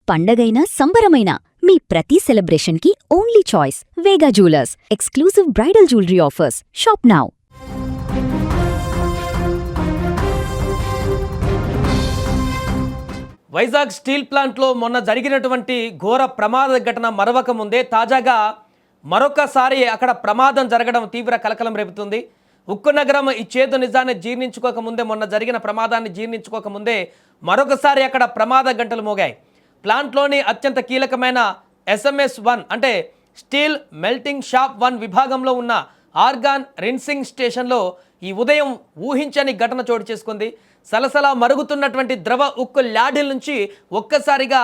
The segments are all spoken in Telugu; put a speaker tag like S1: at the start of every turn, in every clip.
S1: పండగైనా సంబరమైనా మీ ప్రతి సెలబ్రేషన్కి only choice Vega jewellers. Exclusive bridal jewellery offers. Shop now.
S2: Vizag steel ప్లాంట్లో మొన్న జరిగినటువంటి ఘోర ప్రమాద ఘటన మరవక ముందే తాజాగా మరొకసారి అక్కడ ప్రమాదం జరగడం తీవ్ర కలకలం రేపుతుంది. ఉక్కు నగరం ఈ చేదు నిజాన్ని జీర్ణించుకోకముందే, మొన్న జరిగిన ప్రమాదాన్ని జీర్ణించుకోకముందే మరొకసారి అక్కడ ప్రమాద గంటలు మోగాయి. ప్లాంట్లోని అత్యంత కీలకమైన SMS-1 అంటే స్టీల్ మెల్టింగ్ షాప్ 1 విభాగంలో ఉన్న ఆర్గాన్ రిన్సింగ్ స్టేషన్లో ఈ ఉదయం ఊహించని ఘటన చోటు చేసుకుంది. సలసలా మరుగుతున్నటువంటి ద్రవ ఉక్కు ల్యాడిల్ నుంచి ఒక్కసారిగా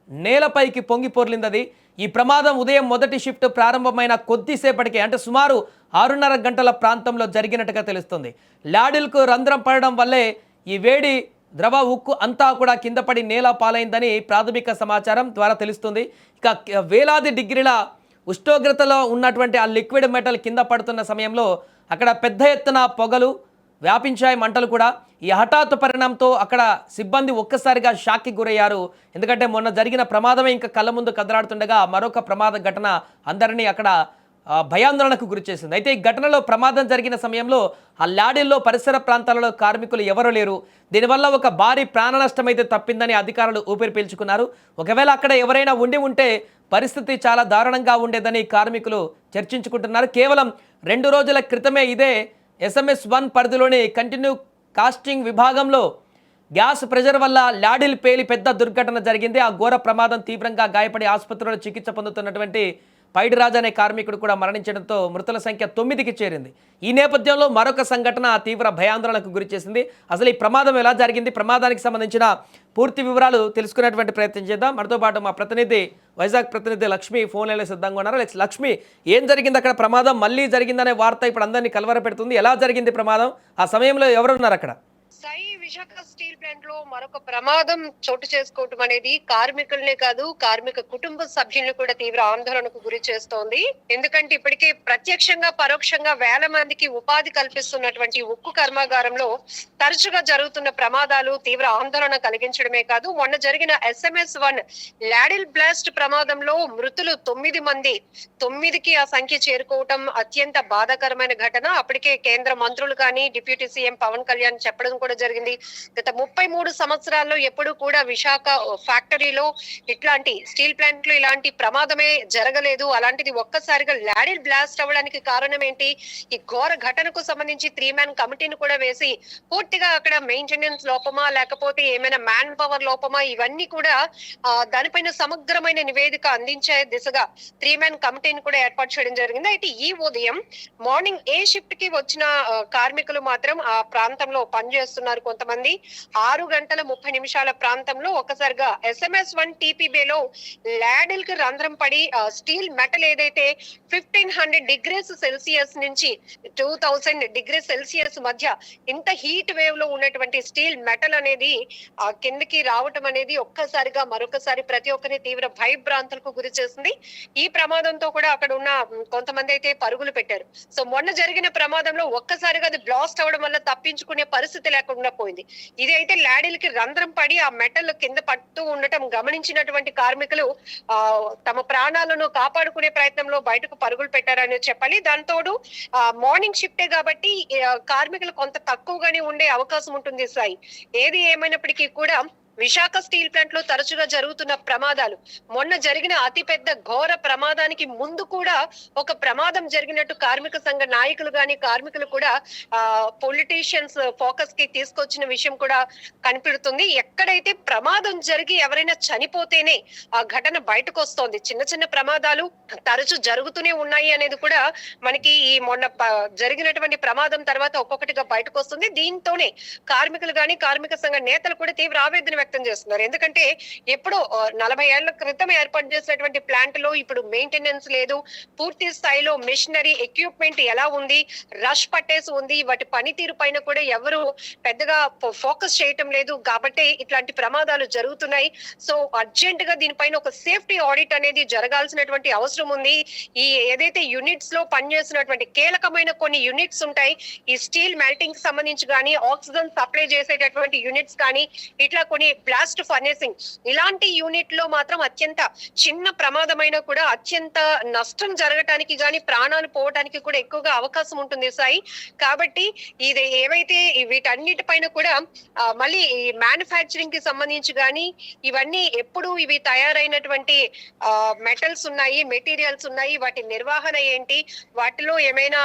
S2: నేలపైకి పొంగి పొర్లిందది. ఈ ప్రమాదం ఉదయం మొదటి షిఫ్ట్ ప్రారంభమైన కొద్దిసేపటికే, అంటే సుమారు 6:30 గంటల ప్రాంతంలో జరిగినట్టుగా తెలుస్తుంది. ల్యాడిల్కు రంధ్రం పడడం వల్లే ఈ వేడి ద్రవ ఉక్కు అంతా కూడా కింద పడి నేల పాలైందని ప్రాథమిక సమాచారం ద్వారా తెలుస్తుంది. ఇక వేలాది డిగ్రీల ఉష్ణోగ్రతలో ఉన్నటువంటి ఆ లిక్విడ్ మెటల్ కింద పడుతున్న సమయంలో అక్కడ పెద్ద ఎత్తున పొగలు వ్యాపించాయి, మంటలు కూడా. ఈ హఠాత్తు పరిణామంతో అక్కడ సిబ్బంది ఒక్కసారిగా షాక్కి గురయ్యారు. ఎందుకంటే మొన్న జరిగిన ప్రమాదమే ఇంకా కళ్ళ ముందు కదలాడుతుండగా మరొక ప్రమాద ఘటన అందరినీ అక్కడ భయాందోళనకు గురి చేసింది. అయితే ఈ ఘటనలో ప్రమాదం జరిగిన సమయంలో ఆ ల్యాడిల్లో పరిసర ప్రాంతాలలో కార్మికులు ఎవరూ లేరు. దీనివల్ల ఒక భారీ ప్రాణ నష్టం అయితే తప్పిందని అధికారులు ఊపిరి పీల్చుకున్నారు. ఒకవేళ అక్కడ ఎవరైనా ఉంటే పరిస్థితి చాలా దారుణంగా ఉండేదని కార్మికులు చర్చించుకుంటున్నారు. కేవలం 2 రోజుల క్రితమే ఇదే SMS-1 పరిధిలోని కంటిన్యూ కాస్టింగ్ విభాగంలో గ్యాస్ ప్రెషర్ వల్ల ల్యాడిల్ పేలి పెద్ద దుర్ఘటన జరిగింది. ఆ ఘోర ప్రమాదం తీవ్రంగా గాయపడి ఆసుపత్రిలో చికిత్స పొందుతున్నటువంటి పైడిరాజ్ అనే కార్మికుడు కూడా మరణించడంతో మృతుల సంఖ్య 9కి చేరింది. ఈ నేపథ్యంలో మరొక సంఘటన తీవ్ర భయాందోళనకు గురి చేసింది. అసలు ఈ ప్రమాదం ఎలా జరిగింది, ప్రమాదానికి సంబంధించిన పూర్తి వివరాలు తెలుసుకునేటువంటి ప్రయత్నం చేద్దాం. మనతో పాటు మా ప్రతినిధి, వైజాగ్ ప్రతినిధి లక్ష్మి ఫోన్ లైన్లో సిద్ధంగా ఉన్నారు. లక్ష్మి, ఏం జరిగింది అక్కడ? ప్రమాదం మళ్ళీ జరిగిందనే వార్త ఇప్పుడు అందరినీ కలవర పెడుతుంది. ఎలా జరిగింది ప్రమాదం? ఆ సమయంలో ఎవరున్నారు అక్కడ?
S3: విశాఖ స్టీల్ ప్లాంట్ లో మరొక ప్రమాదం చోటు చేసుకోవటం అనేది కార్మికులనే కాదు, కార్మిక కుటుంబ సభ్యులను కూడా తీవ్ర ఆందోళనకు గురి చేస్తోంది. ఎందుకంటే ఇప్పటికే ప్రత్యక్షంగా పరోక్షంగా వేల మందికి ఉపాధి కల్పిస్తున్నటువంటి ఉక్కు కర్మాగారంలో తరచుగా జరుగుతున్న ప్రమాదాలు తీవ్ర ఆందోళన కలిగించడమే కాదు, మొన్న జరిగిన SMS-1 ల్యాడిల్ బ్లాస్ట్ ప్రమాదంలో మృతులు 9 మంది, 9కి ఆ సంఖ్య చేరుకోవటం అత్యంత బాధాకరమైన ఘటన. అప్పటికే కేంద్ర మంత్రులు కానీ డిప్యూటీ సీఎం పవన్ కళ్యాణ్ చెప్పడం కూడా జరిగింది. గత 33 సంవత్సరాల్లో ఎప్పుడు కూడా విశాఖ ఫ్యాక్టరీలో ఇట్లాంటి స్టీల్ ప్లాంట్ లో ఇలాంటి ప్రమాదమే జరగలేదు. అలాంటిది ఒక్కసారిగా ల్యాడిల్ బ్లాస్ట్ అవ్వడానికి కారణం ఏంటి? ఈ ఘోర ఘటనకు సంబంధించి 3 మ్యాన్ కమిటీని కూడా వేసి పూర్తిగా అక్కడ మెయింటెనెన్స్ లోపమా లేకపోతే ఏమైనా మ్యాన్ పవర్ లోపమా, ఇవన్నీ కూడా దానిపైన సమగ్రమైన నివేదిక అందించే దిశగా 3 మ్యాన్ కమిటీని కూడా ఏర్పాటు చేయడం జరిగింది. అయితే ఈ ఉదయం మార్నింగ్ ఏ షిఫ్ట్ కి వచ్చిన కార్మికులు మాత్రం ఆ ప్రాంతంలో పనిచేస్తున్నారు. కొంతమంది 6:30 ప్రాంతంలో ఒక్కసారిగా SMS-1 TPBలో ల్యాడిల్ కి రంధ్రం పడి స్టీల్ మెటల్ ఏదైతే 1500 డిగ్రీస్ సెల్సియస్ నుంచి 2000 డిగ్రీ సెల్సియస్ మధ్య ఇంత హీట్ వేవ్ లో ఉన్నటువంటి స్టీల్ మెటల్ అనేది కిందకి రావటం అనేది ఒక్కసారిగా మరొకసారి ప్రతి ఒక్కరిని తీవ్ర భయభ్రాంతులకు గురి చేసింది. ఈ ప్రమాదంతో కూడా అక్కడ ఉన్న కొంతమంది అయితే పరుగులు పెట్టారు. సో మొన్న జరిగిన ప్రమాదంలో ఒక్కసారిగా అది బ్లాస్ట్ అవడం వల్ల తప్పించుకునే పరిస్థితి లేకుండా పోయింది. ఇది అయితే ల్యాడిల్ కి రంధ్రం పడి ఆ మెటల్ కింద పడుతూ ఉండటం గమనించినటువంటి కార్మికులు తమ ప్రాణాలను కాపాడుకునే ప్రయత్నంలో బయటకు పరుగులు పెట్టారని చెప్పాలి. దాంతోడు మార్నింగ్ షిఫ్టే కాబట్టి కార్మికులు కొంత తక్కువగానే ఉండే అవకాశం ఉంటుంది సాయి. ఏది ఏమైనప్పటికీ కూడా విశాఖ స్టీల్ ప్లాంట్ లో తరచుగా జరుగుతున్న ప్రమాదాలు, మొన్న జరిగిన అతిపెద్ద ఘోర ప్రమాదానికి ముందు కూడా ఒక ప్రమాదం జరిగినట్టు కార్మిక సంఘ నాయకులు గాని కార్మికులు కూడా పొలిటీషియన్స్ ఫోకస్ కి తీసుకొచ్చిన విషయం కూడా కనిపిస్తుంది. ఎక్కడైతే ప్రమాదం జరిగి ఎవరైనా చనిపోతేనే ఆ ఘటన బయటకు వస్తోంది. చిన్న చిన్న ప్రమాదాలు తరచు జరుగుతూనే ఉన్నాయి అనేది కూడా మనకి ఈ మొన్న జరిగినటువంటి ప్రమాదం తర్వాత ఒక్కొక్కటిగా బయటకు వస్తుంది. దీంతోనే కార్మికులు గాని కార్మిక సంఘ నేతలు కూడా తీవ్ర ఆవేదన వ్యక్తం చేస్తున్నారు. ఎందుకంటే ఎప్పుడో 40 ఏళ్ల క్రితం ఏర్పాటు చేసినటువంటి ప్లాంట్ లో ఇప్పుడు మెయింటెనెన్స్ లేదు, పూర్తి స్థాయిలో మిషనరీ ఎక్విప్మెంట్ ఎలా ఉంది, రష్ పట్టేసి ఉంది, వాటి పనితీరు పైన కూడా ఎవరు పెద్దగా ఫోకస్ చేయటం లేదు. కాబట్టి ఇట్లాంటి ప్రమాదాలు జరుగుతున్నాయి. సో అర్జెంట్ గా దీనిపైన ఒక సేఫ్టీ ఆడిట్ అనేది జరగాల్సినటువంటి అవసరం ఉంది. ఈ ఏదైతే యూనిట్స్ లో పనిచేసినటువంటి కీలకమైన కొన్ని యూనిట్స్ ఉంటాయి, ఈ స్టీల్ మెల్టింగ్ సంబంధించి కానీ ఆక్సిజన్ సప్లై చేసేటటువంటి యూనిట్స్ కానీ ఇట్లా కొన్ని బ్లాస్ట్ ఫర్నేసింగ్ ఇలాంటి యూనిట్ లో మాత్రం అత్యంత చిన్న ప్రమాదమైన కూడా అత్యంత నష్టం జరగటానికి గాని ప్రాణాలు పోవటానికి కూడా ఎక్కువగా అవకాశం ఉంటుంది సాయి. కాబట్టి ఇది ఏవైతే వీటన్నిటిపైన కూడా మళ్ళీ ఈ మ్యానుఫ్యాక్చరింగ్ కి సంబంధించి గాని ఇవన్నీ ఎప్పుడు ఇవి తయారైనటువంటి మెటల్స్ ఉన్నాయి, మెటీరియల్స్ ఉన్నాయి, వాటి నిర్వహణ ఏంటి, వాటిలో ఏమైనా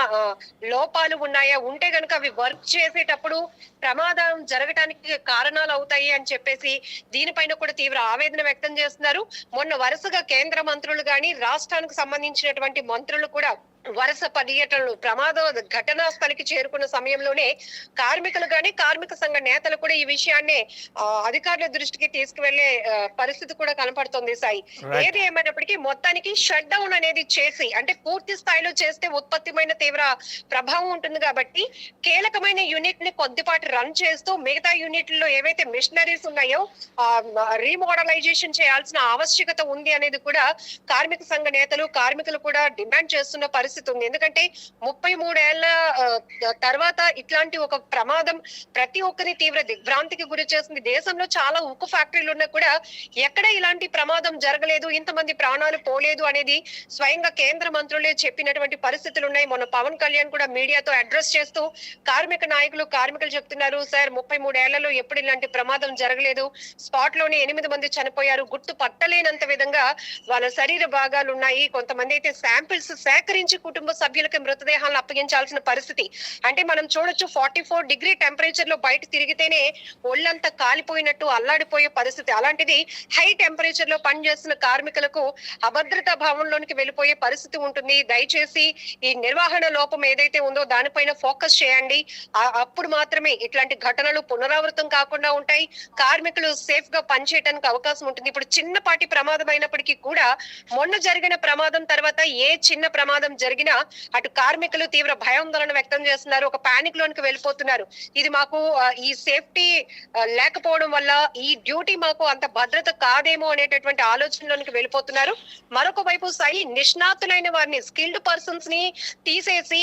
S3: లోపాలు ఉన్నాయా, ఉంటే గనుక అవి వర్క్ చేసేటప్పుడు ప్రమాదం జరగటానికి కారణాలు అవుతాయి అని చెప్పేసి దీనిపైన కూడా తీవ్ర ఆవేదన వ్యక్తం చేస్తున్నారు. మొన్న వరుసగా కేంద్ర మంత్రులు గాని రాష్ట్రానికి సంబంధించినటువంటి మంత్రులు కూడా వరుస పర్యటనలు ప్రమాద ఘటనా స్థలికి చేరుకున్న సమయంలోనే కార్మికులు గాని కార్మిక సంఘ నేతలు కూడా ఈ విషయాన్ని అధికారుల దృష్టికి తీసుకువెళ్లే పరిస్థితి కూడా కనపడుతుంది సాయి. ఏది ఏమైనప్పటికీ మొత్తానికి షట్ డౌన్ అనేది చేసి అంటే పూర్తి స్థాయిలో చేస్తే ఉత్పత్తిమైన తీవ్ర ప్రభావం ఉంటుంది కాబట్టి కీలకమైన యూనిట్ ని కొద్దిపాటి రన్ చేస్తూ మిగతా యూనిట్లలో ఏవైతే మిషనరీస్ ఉన్నాయో రీమోడలైజేషన్ చేయాల్సిన ఆవశ్యకత ఉంది అనేది కూడా కార్మిక సంఘ నేతలు కార్మికులు కూడా డిమాండ్ చేస్తున్న పరిస్థితి ఉంది. ఎందుకంటే 33 ఏళ్ల తర్వాత ఇట్లాంటి ఒక ప్రమాదం ప్రతి ఒక్కరి తీవ్ర దిగ్భ్రాంతికి గురి చేస్తుంది. దేశంలో చాలా ఉక్కు ఫ్యాక్టరీలు ఉన్నా కూడా ఎక్కడ ఇలాంటి ప్రమాదం జరగలేదు, ఇంతమంది ప్రాణాలు పోలేదు అనేది స్వయంగా కేంద్ర మంత్రులే చెప్పినటువంటి పరిస్థితులు ఉన్నాయి. మొన్న పవన్ కళ్యాణ్ కూడా మీడియాతో అడ్రస్ చేస్తూ కార్మికులు చెప్తున్నారు, సార్ 33 ఏళ్లలో ఎప్పుడు ఇలాంటి ప్రమాదం జరగలేదు, స్పాట్ లోనే 8 మంది చనిపోయారు, గుర్తు పట్టలేనంత విధంగా వాళ్ళ శరీర భాగాలు ఉన్నాయి, కొంతమంది అయితే శాంపిల్స్ సేకరించి కుటుంబ సభ్యులకి మృతదేహాలను అప్పగించాల్సిన పరిస్థితి. అంటే మనం చూడొచ్చు 44 డిగ్రీ టెంపరేచర్ లో బయట తిరిగితేనే ఒళ్ళంతా కాలిపోయినట్టు అల్లాడిపోయే పరిస్థితి. అలాంటిది హై టెంపరేచర్ లో పనిచేస్తున్న కార్మికులకు అభద్రతా భావంలోనికి వెళ్ళిపోయే పరిస్థితి ఉంటుంది. దయచేసి ఈ నిర్వహణ లోపం ఏదైతే ఉందో దానిపైన ఫోకస్ చేయండి. అప్పుడు మాత్రమే ఇట్లాంటి ఘటనలు పునరావృతం కాకుండా ఉంటాయి, కార్మికులు సేఫ్ గా పనిచేయడానికి అవకాశం ఉంటుంది. ఇప్పుడు చిన్నపాటి ప్రమాదం అయినప్పటికీ కూడా మొన్న జరిగిన ప్రమాదం తర్వాత ఏ చిన్న ప్రమాదం జరిగినా అటు కార్మికులు తీవ్ర భయాందోళన వ్యక్తం చేస్తున్నారు, ఒక పానిక్ లోనికి వెళ్ళిపోతున్నారు. ఇది మాకు ఈ సేఫ్టీ లేకపోవడం వల్ల ఈ డ్యూటీ మాకు అంత భద్రత కాదేమో అనేటటువంటి ఆలోచనలోనికి వెళ్ళిపోతున్నారు. మరొక వైపు సాయి నిష్ణాతులైన వారిని స్కిల్డ్ పర్సన్స్ ని తీసేసి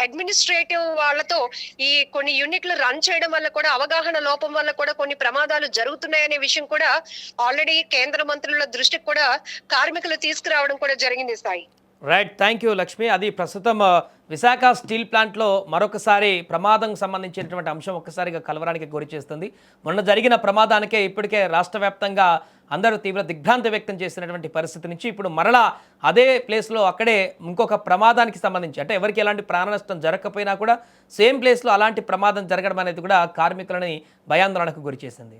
S3: అడ్మినిస్ట్రేటివ్ వాళ్ళతో ఈ కొన్ని యూనిట్లు రన్ చేయడం వల్ల కూడా అవగాహన లోపం వల్ల కూడా కొన్ని ప్రమాదాలు జరుగుతున్నాయనే విషయం కూడా ఆల్రెడీ కేంద్ర మంత్రుల దృష్టికి కూడా కార్మికులు తీసుకురావడం కూడా జరిగింది Sai.
S2: Right, thank you Lakshmi. అది ప్రస్తుతం విశాఖ స్టీల్ ప్లాంట్లో మరొకసారి ప్రమాదం సంబంధించినటువంటి అంశం ఒక్కసారిగా కలవరానికి గురి చేస్తుంది. మొన్న జరిగిన ప్రమాదానికే ఇప్పటికే రాష్ట్ర వ్యాప్తంగా అందరూ తీవ్ర దిగ్భ్రాంతి వ్యక్తం చేసినటువంటి పరిస్థితి నుంచి ఇప్పుడు మరలా అదే ప్లేస్లో అక్కడే ఇంకొక ప్రమాదానికి సంబంధించి అంటే ఎవరికి ఎలాంటి ప్రాణ నష్టం జరగకపోయినా కూడా సేమ్ ప్లేస్లో అలాంటి ప్రమాదం జరగడం అనేది కూడా కార్మికులని భయాందోళనకు గురి చేసింది.